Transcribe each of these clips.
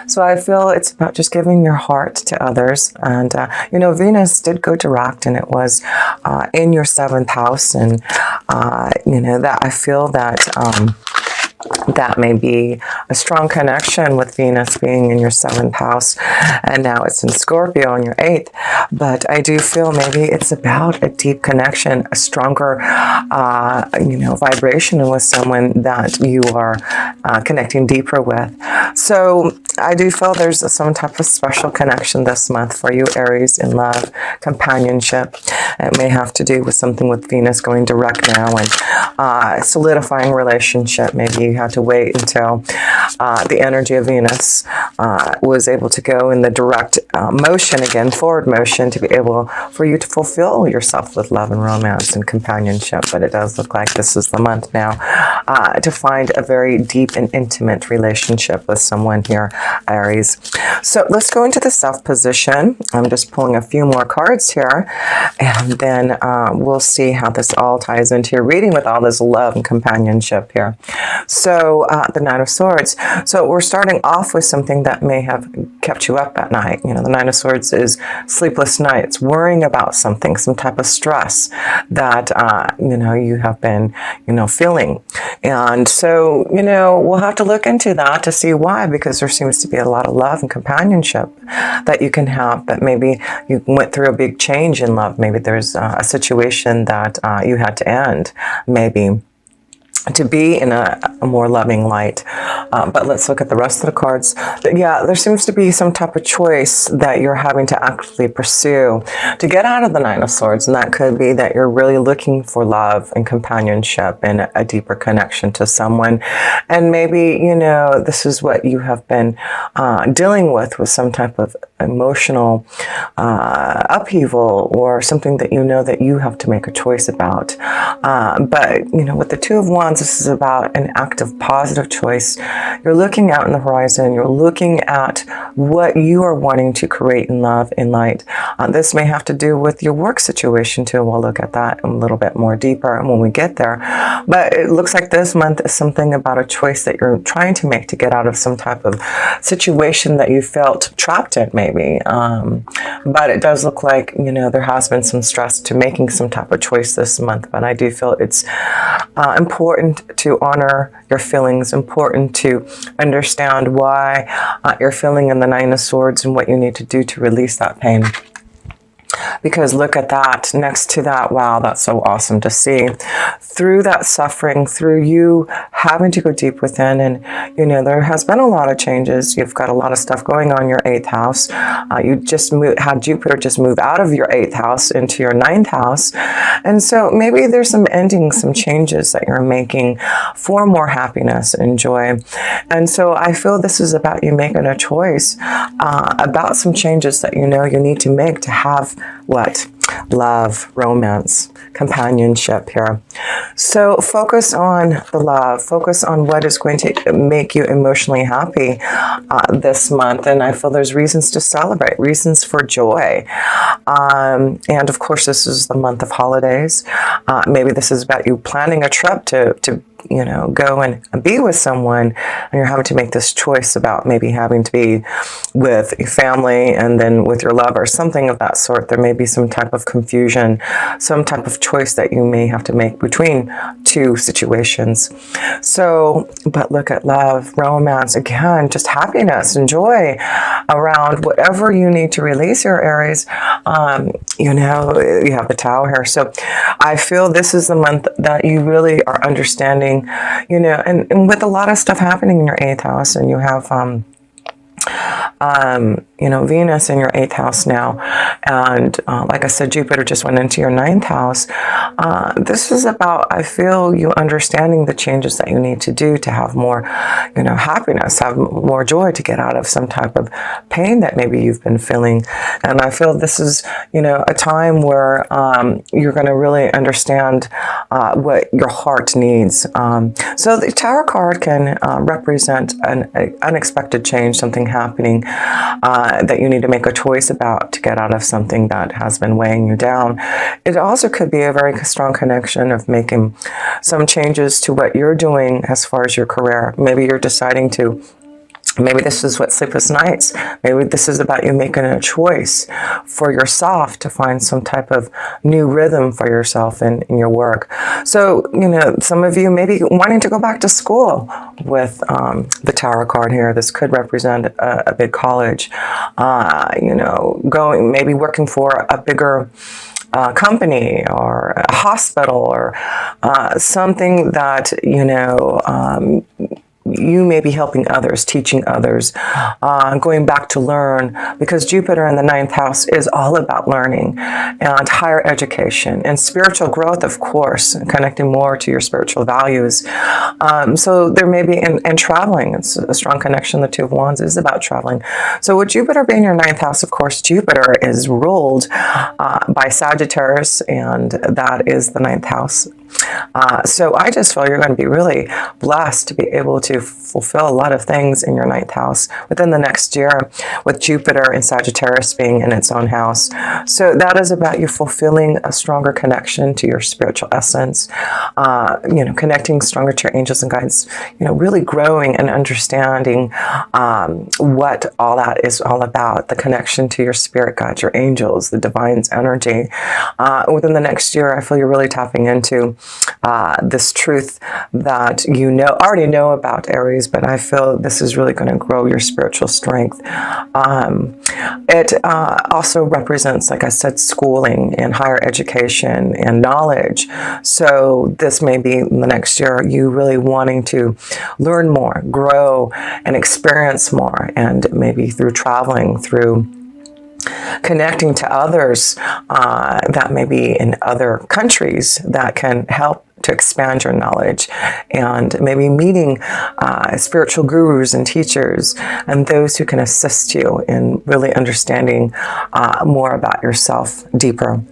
So I feel it's about just giving your heart to others. And, Venus did go direct, and it was in your 7th house. And, that I feel that that may be a strong connection with Venus being in your 7th house, and now it's in Scorpio in your 8th. But I do feel maybe it's about a deep connection, a stronger, vibration with someone that you are connecting deeper with. So I do feel there's some type of special connection this month for you, Aries, in love, companionship. It may have to do with something with Venus going direct now and solidifying relationship. Maybe you had to wait until the energy of Venus was able to go in the direct motion again, forward motion, to be able for you to fulfill yourself with love and romance and companionship. But it does look like this is the month now to find a very deep and intimate relationship with someone here, Aries. So let's go into the self position. I'm just pulling a few more cards here, and then we'll see how this all ties into your reading with all this love and companionship here. So the Nine of Swords. So we're starting off with something that may have kept you up at night. The Nine of Swords is sleepless nights, worrying about something, some type of stress that, you have been, feeling. And so, we'll have to look into that to see why, because there seems to be a lot of love and companionship that you can have, but maybe you went through a big change in love. Maybe there's a situation that you had to end, maybe to be in a more loving light. But let's look at the rest of the cards. Yeah, there seems to be some type of choice that you're having to actively pursue to get out of the Nine of Swords. And that could be that you're really looking for love and companionship and a deeper connection to someone. And maybe, this is what you have been dealing with some type of emotional upheaval, or something that that you have to make a choice about. But, with the Two of Wands, this is about an active, positive choice. You're looking out in the horizon. You're looking at what you are wanting to create in love, in light. This may have to do with your work situation too. We'll look at that a little bit more deeper when we get there. But it looks like this month is something about a choice that you're trying to make to get out of some type of situation that you felt trapped in, maybe. But it does look like, there has been some stress to making some type of choice this month. But I do feel it's important to honor your feelings, important to understand why you're feeling in the Nine of Swords and what you need to do to release that pain. Because look at that, next to that, wow, that's so awesome to see. Through that suffering, through you having to go deep within, and, there has been a lot of changes. You've got a lot of stuff going on in your 8th house. You just had Jupiter just move out of your 8th house into your 9th house. And so maybe there's some endings, some changes that you're making for more happiness and joy. And so I feel this is about you making a choice about some changes that you need to make to have what? Love, romance, companionship here. So focus on the love. Focus on what is going to make you emotionally happy this month. And I feel there's reasons to celebrate, reasons for joy. And of course, this is the month of holidays. Maybe this is about you planning a trip to go and be with someone, and you're having to make this choice about maybe having to be with your family and then with your lover, something of that sort. There may be some type of confusion, some type of choice that you may have to make between two situations. So, but look at love, romance, again, just happiness and joy around whatever you need to release your Aries. You have the Tower here. So I feel this is the month that you really are understanding, and with a lot of stuff happening in your 8th house, and you have Venus in your 8th house now. And like I said, Jupiter just went into your 9th house. This is about, I feel, you understanding the changes that you need to do to have more, happiness, have more joy, to get out of some type of pain that maybe you've been feeling. And I feel this is, a time where you're going to really understand what your heart needs. So the Tower card can represent an unexpected change, something happening that you need to make a choice about to get out of something that has been weighing you down. It also could be a very strong connection of making some changes to what you're doing as far as your career. Maybe you're deciding to Maybe this is what sleepless nights. Maybe this is about you making a choice for yourself to find some type of new rhythm for yourself in your work. So, some of you may be wanting to go back to school with the Tower card here. This could represent a big college. Going, maybe working for a bigger company or a hospital or something that, you may be helping others, teaching others, going back to learn, because Jupiter in the 9th house is all about learning and higher education and spiritual growth, of course, connecting more to your spiritual values. So there may be, and traveling, it's a strong connection. The Two of Wands is about traveling. So with Jupiter being your 9th house, of course, Jupiter is ruled by Sagittarius, and that is the 9th house. So I just feel you're going to be really blessed to be able to fulfill a lot of things in your 9th house within the next year, with Jupiter and Sagittarius being in its own house. So that is about you fulfilling a stronger connection to your spiritual essence, connecting stronger to your angels and guides, really growing and understanding what all that is all about, the connection to your spirit guides, your angels, the divine's energy. Within the next year, I feel you're really tapping into this truth that already know about, Aries, but I feel this is really going to grow your spiritual strength. It also represents, like I said, schooling and higher education and knowledge. So this may be the next year you really wanting to learn more, grow, and experience more, and maybe through traveling, through connecting to others that may be in other countries that can help to expand your knowledge, and maybe meeting spiritual gurus and teachers and those who can assist you in really understanding more about yourself deeper.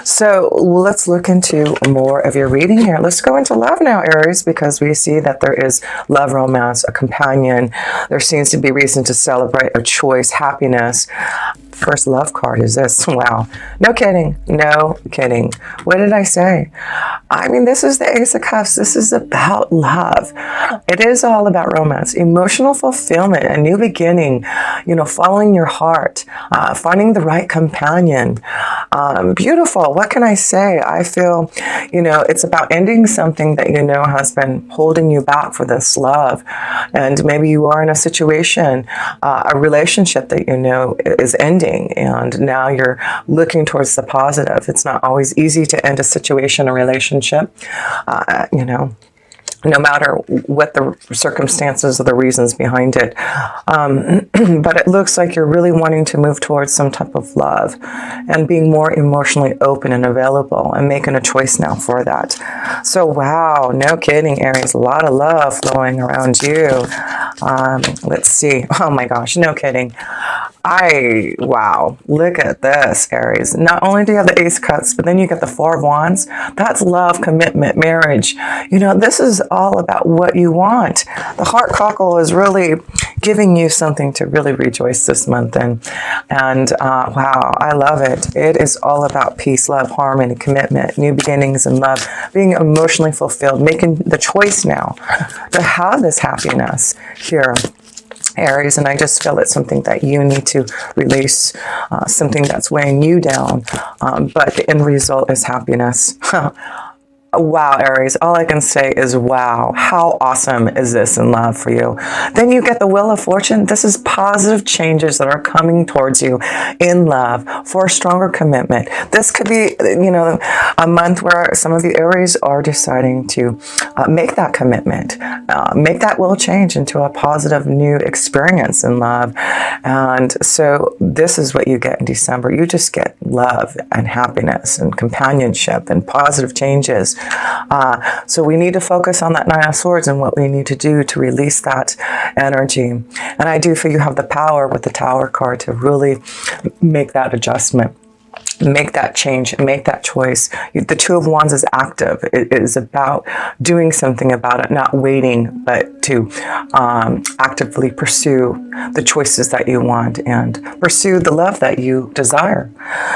So let's look into more of your reading here. Let's go into love now, Aries, because we see that there is love, romance, a companion. There seems to be reason to celebrate a choice, happiness. First love card is this. Wow. No kidding. No kidding. What did I say? I mean, this is the Ace of Cups. This is about love. It is all about romance, emotional fulfillment, a new beginning, following your heart, finding the right companion. Beautiful. What can I say? I feel, it's about ending something that has been holding you back for this love. And maybe you are in a situation, a relationship that is ending, and now you're looking towards the positive. It's not always easy to end a situation, a relationship, no matter what the circumstances or the reasons behind it. But it looks like you're really wanting to move towards some type of love and being more emotionally open and available, and making a choice now for that. So, wow, no kidding, Aries, a lot of love flowing around you. Let's see. Oh my gosh, no kidding. Wow, look at this, Aries. Not only do you have the Ace of Cups, but then you get the Four of Wands. That's love, commitment, marriage. This is all about what you want. The heart cockle is really giving you something to really rejoice this month in. And wow, I love it. It is all about peace, love, harmony, commitment, new beginnings in love, being emotionally fulfilled, making the choice now to have this happiness here, Aries. And I just feel it's something that you need to release, something that's weighing you down, but the end result is happiness. Wow, Aries, all I can say is wow. How awesome is this in love for you? Then you get the Wheel of Fortune. This is positive changes that are coming towards you in love for a stronger commitment. This could be, a month where some of you Aries are deciding to make that commitment, make that will change into a positive new experience in love. And so this is what you get in December. You just get love and happiness and companionship and positive changes. So we need to focus on that Nine of Swords and what we need to do to release that energy. And I do feel you have the power with the Tower card to really make that adjustment. Make that change, make that choice. The Two of Wands is active. It is about doing something about it, not waiting, but to actively pursue the choices that you want and pursue the love that you desire.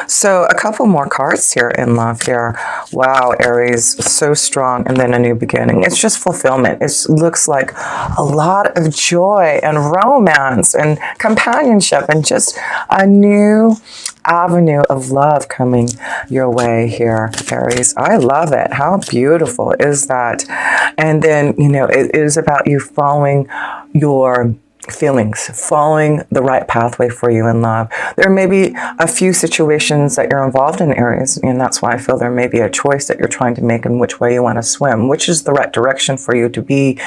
So a couple more cards here in love here. Wow, Aries, so strong. And then a new beginning. It's just fulfillment. It looks like a lot of joy and romance and companionship and just a new avenue of love coming your way here, Aries. I love it. How beautiful is that? And then, it is about you following your feelings, following the right pathway for you in love. There may be a few situations that you're involved in, Aries, and that's why I feel there may be a choice that you're trying to make in which way you want to swim, which is the right direction for you to be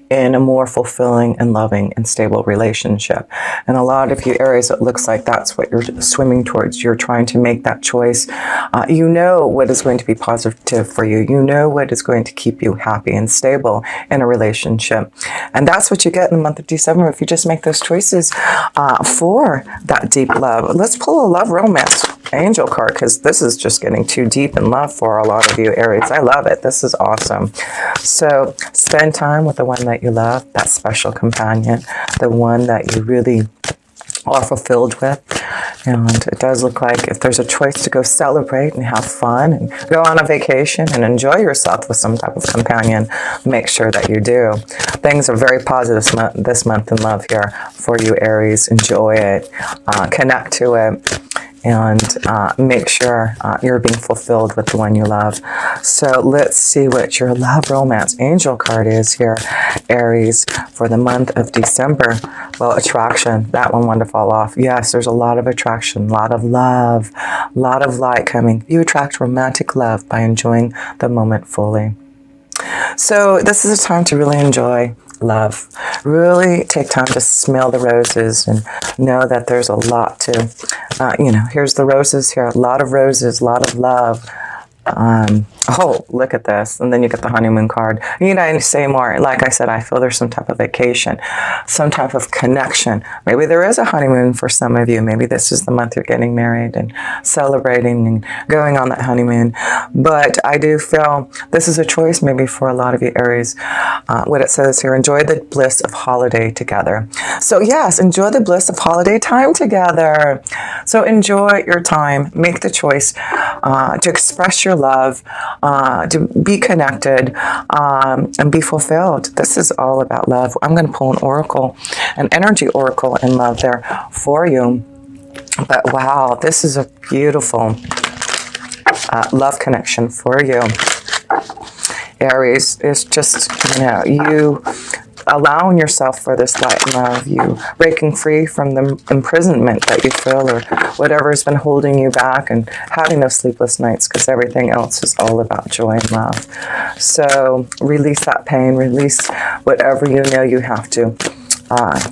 in a more fulfilling and loving and stable relationship. And a lot of you, Aries, it looks like that's what you're swimming towards. You're trying to make that choice. You know what is going to be positive for you. You know what is going to keep you happy and stable in a relationship. And that's what you get in the month of December if you just make those choices for that deep love. Let's pull a love romance angel card, because this is just getting too deep in love for a lot of you, Aries. I love it. This is awesome. So spend time with the one that you love, that special companion, the one that you really are fulfilled with. And it does look like if there's a choice to go celebrate and have fun and go on a vacation and enjoy yourself with some type of companion, make sure that you do. Things are very positive this month in love here for you, Aries. Enjoy it. Connect to it. And make sure you're being fulfilled with the one you love. So let's see what your love romance angel card is here, Aries, for the month of December. Well, attraction, that one wanted to fall off. Yes, there's a lot of attraction, a lot of love, a lot of light coming. You attract romantic love by enjoying the moment fully. So this is a time to really enjoy love. Really take time to smell the roses and know that there's a lot to, here's the roses here. A lot of roses, a lot of love. Oh, look at this. And then you get the honeymoon card. You need to say more. Like I said, I feel there's some type of vacation, some type of connection. Maybe there is a honeymoon for some of you. Maybe this is the month you're getting married and celebrating and going on that honeymoon. But I do feel this is a choice maybe for a lot of you, Aries. What it says here, enjoy the bliss of holiday together. So yes, enjoy the bliss of holiday time together. So enjoy your time. Make the choice to express your love, to be connected, and be fulfilled. This is all about love. I'm going to pull an oracle, an energy oracle in love there for you. But wow, this is a beautiful love connection for you, Aries. It's just, you allowing yourself for this light and love, you breaking free from the imprisonment that you feel or whatever has been holding you back and having those sleepless nights, because everything else is all about joy and love. So release that pain, release whatever you have to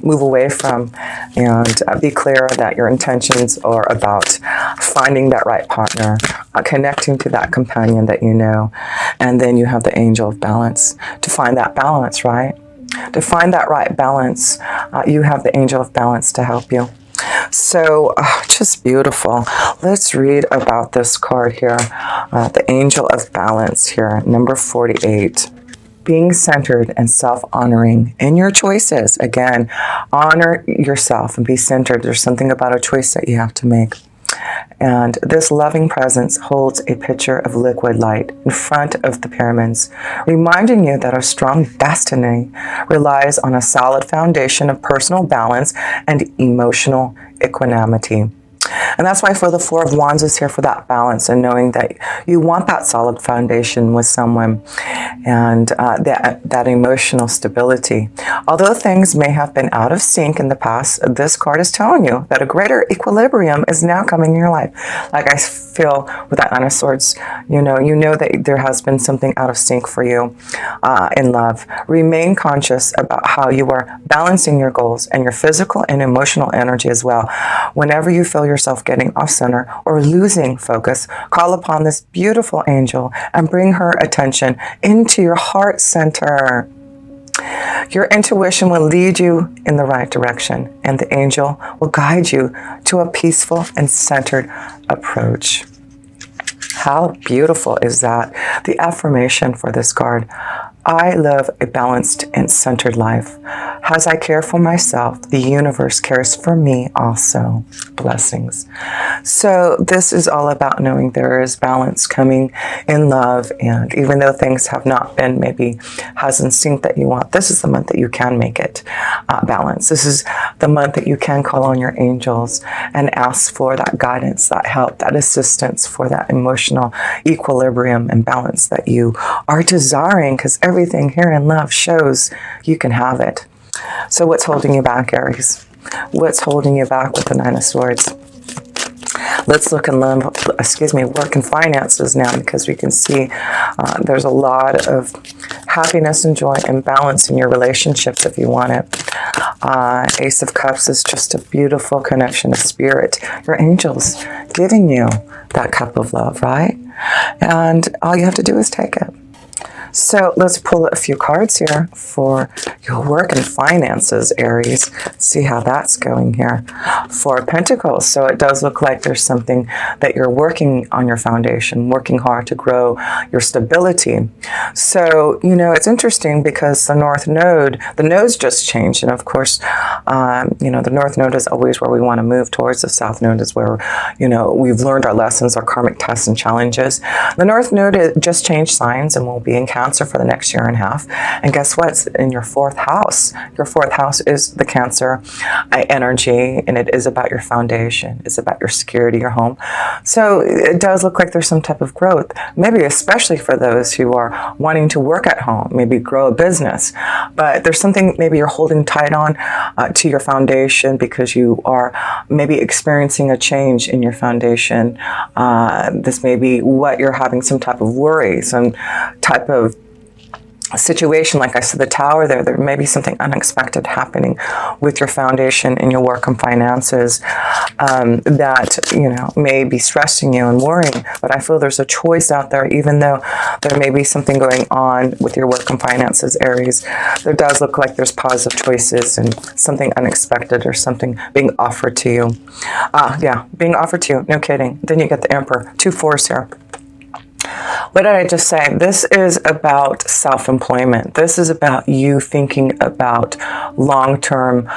move away from, and be clear that your intentions are about finding that right partner, connecting to that companion that you know, and then you have the angel of balance to find that balance, right? To find that right balance, you have the angel of balance to help you. So just beautiful. Let's read about this card here, the angel of balance here, number 48. Being centered and self-honoring in your choices. Again, honor yourself and be centered. There's something about a choice that you have to make. And this loving presence holds a pitcher of liquid light in front of the pyramids, reminding you that a strong destiny relies on a solid foundation of personal balance and emotional equanimity. And that's why I feel the Four of Wands is here for that balance and knowing that you want that solid foundation with someone and that emotional stability. Although things may have been out of sync in the past, this card is telling you that a greater equilibrium is now coming in your life. Like I feel with that Nine of Swords, you know that there has been something out of sync for you in love. Remain conscious about how you are balancing your goals and your physical and emotional energy as well. Whenever you feel yourself getting off center or losing focus, call upon this beautiful angel and bring her attention into your heart center. Your intuition will lead you in the right direction, and the angel will guide you to a peaceful and centered approach. How beautiful is that? The affirmation for this card: I live a balanced and centered life. As I care for myself, the universe cares for me also. Blessings. So this is all about knowing there is balance coming in love, and even though things have not been maybe as in sync that you want, this is the month that you can make it balance. This is the month that you can call on your angels and ask for that guidance, that help, that assistance for that emotional equilibrium and balance that you are desiring, because everything here in love shows you can have it. So what's holding you back, Aries? What's holding you back with the Nine of Swords? Let's look in love, work and finances now, because we can see there's a lot of happiness and joy and balance in your relationships if you want it. Ace of Cups is just a beautiful connection of spirit. Your angels giving you that cup of love, right? And all you have to do is take it. So let's pull a few cards here for your work and finances, Aries. See how that's going here. Four of Pentacles. So it does look like there's something that you're working on your foundation, working hard to grow your stability. So, you know, it's interesting because the North Node, the nodes just changed. And of course, you know, the North Node is always where we want to move towards. The South Node is where, you know, we've learned our lessons, our karmic tests and challenges. The North Node just changed signs and will be in Cancer for the next year and a half. And guess what? It's in your fourth house. Your fourth house is the Cancer energy, and it is about your foundation. It's about your security, your home. So it does look like there's some type of growth, maybe especially for those who are wanting to work at home, maybe grow a business. But there's something maybe you're holding tight on to your foundation because you are maybe experiencing a change in your foundation. This may be what you're having some type of worry, some type of situation. Like I said, the Tower there may be something unexpected happening with your foundation and your work and finances that, you know, may be stressing you and worrying. But I feel there's a choice out there, even though there may be something going on with your work and finances, Aries. There does look like there's positive choices and something unexpected or something being offered to you. Yeah, being offered to you. No kidding. Then you get the Emperor. 2 4s here. What did I just say? This is about self-employment. This is about you thinking about long-term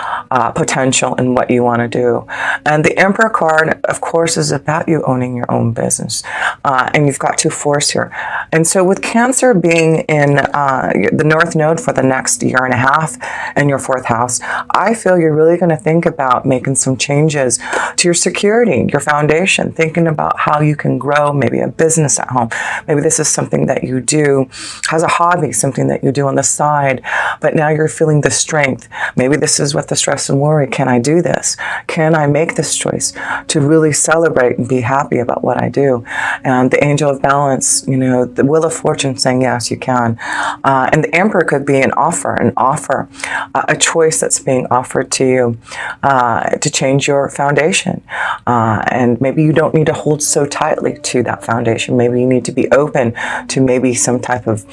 potential and what you want to do. And the Emperor card, of course, is about you owning your own business. And you've got 2 4s here. And so with Cancer being in the North Node for the next year and a half in your 4th house, I feel you're really going to think about making some changes to your security, your foundation, thinking about how you can grow maybe a business at home. Maybe this is something that you do as a hobby, something that you do on the side, but now you're feeling the strength. Maybe this is what the stress and worry. Can I do this? Can I make this choice to really celebrate and be happy about what I do? And the Angel of Balance, you know, the Wheel of Fortune saying, yes, you can. And the Emperor could be an offer, a choice that's being offered to you to change your foundation. And maybe you don't need to hold so tightly to that foundation. Maybe you need to be open to maybe some type of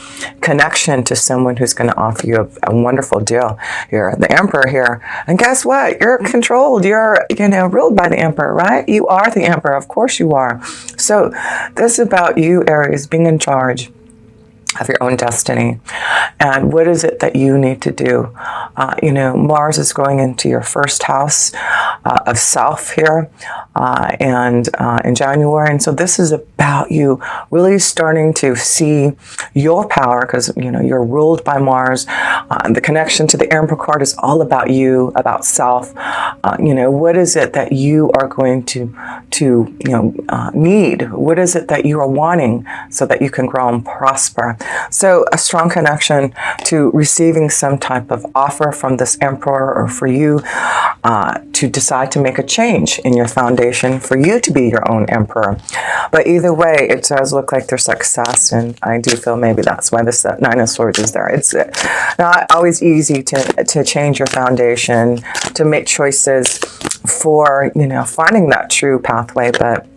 connection to someone who's going to offer you a wonderful deal here. The Emperor here. And guess what? You're controlled. You're, you know, ruled by the Emperor, right? You are the Emperor. Of course you are. So this is about you, Aries, being in charge of your own destiny. And what is it that you need to do? You know, Mars is going into your 1st house of self here and in January. And so this is about you really starting to see your power because, you know, you're ruled by Mars. The connection to the Emperor card is all about you, about self. You know, what is it that you are going to need? What is it that you are wanting so that you can grow and prosper? So a strong connection to receiving some type of offer from this Emperor, or for you to decide to make a change in your foundation for you to be your own Emperor. But either way, it does look like there's success, and I do feel maybe that's why this 9 of Swords is there. It's not always easy to change your foundation, to make choices for, you know, finding that true pathway, but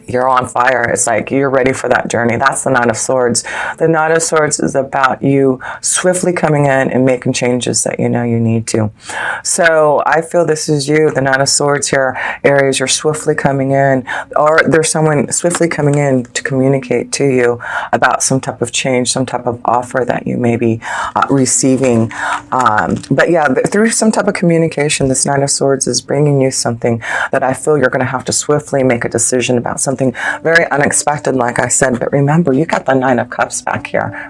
you're on fire. It's like you're ready for that journey. That's the Nine of Swords. The Nine of Swords is about you swiftly coming in and making changes that you know you need to. So I feel this is you, the Nine of Swords here, Aries. You're swiftly coming in, or there's someone swiftly coming in to communicate to you about some type of change, some type of offer that you may be receiving. But yeah, through some type of communication, this Nine of Swords is bringing you something that I feel you're going to have to swiftly make a decision about, something very unexpected, like I said. But remember, you got the Nine of Cups back here.